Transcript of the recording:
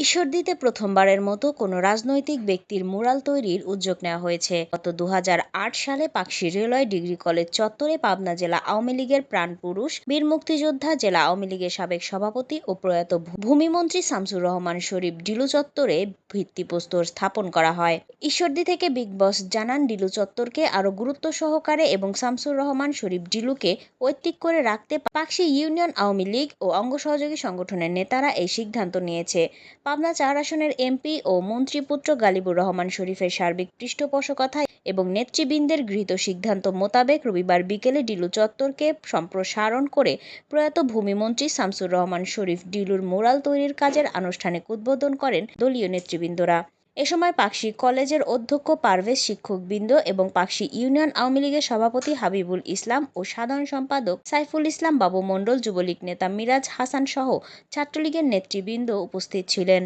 ঈশ্বরদীতে প্রথমবারের মতো কোনো রাজনৈতিক ব্যক্তির মুরাল তৈরির উদ্যোগ নেওয়া হয়েছে। গত ২০০৮ সালে পাকশী রেলওয়ে ডিগ্রি কলেজ চত্বরে পাবনা জেলা আওয়ামী লীগের প্রাণপুরুষ বীর মুক্তিযোদ্ধা, জেলা আওয়ামী লীগের সাবেক সভাপতি ও প্রয়াত ভূমিমন্ত্রী শামসুর রহমান শরীফ ডিলু চত্বরে ভিত্তিপ্রস্তর স্থাপন করা হয়। ঈশ্বরদী থেকে বিগ বস জানান, ডিলু চত্বরকে আরও গুরুত্ব সহকারে এবং শামসুর রহমান শরীফ ডিলুকে ঐচ্ছিক করে রাখতে পাকশী ইউনিয়ন আওয়ামী লীগ ও অঙ্গ সহযোগী সংগঠনের নেতারা এই সিদ্ধান্ত নিয়েছে। পাবনা ৪ আসনের এমপি ও মন্ত্রীপুত্র গালিবুর রহমান শরীফের সার্বিক পৃষ্ঠপোষকতায় এবং নেতৃবৃন্দের গৃহীত সিদ্ধান্ত মোতাবেক রবিবার বিকেলে ডিলু চত্বরকে সম্প্রসারণ করে প্রয়াত ভূমিমন্ত্রী শামসুর রহমান শরীফ ডিলুর মুরাল তৈরির কাজের আনুষ্ঠানিক উদ্বোধন করেন দলীয় নেতৃবৃন্দরা। এ সময় পাকশী কলেজের অধ্যক্ষ পারভেজ, শিক্ষকবৃন্দ এবং পাকশী ইউনিয়ন আওয়ামী লীগের সভাপতি হাবিবুল ইসলাম ও সাধারণ সম্পাদক সাইফুল ইসলাম বাবু মণ্ডল, যুবলীগ নেতা মিরাজ হাসান সহ ছাত্রলীগের নেতৃবৃন্দ উপস্থিত ছিলেন।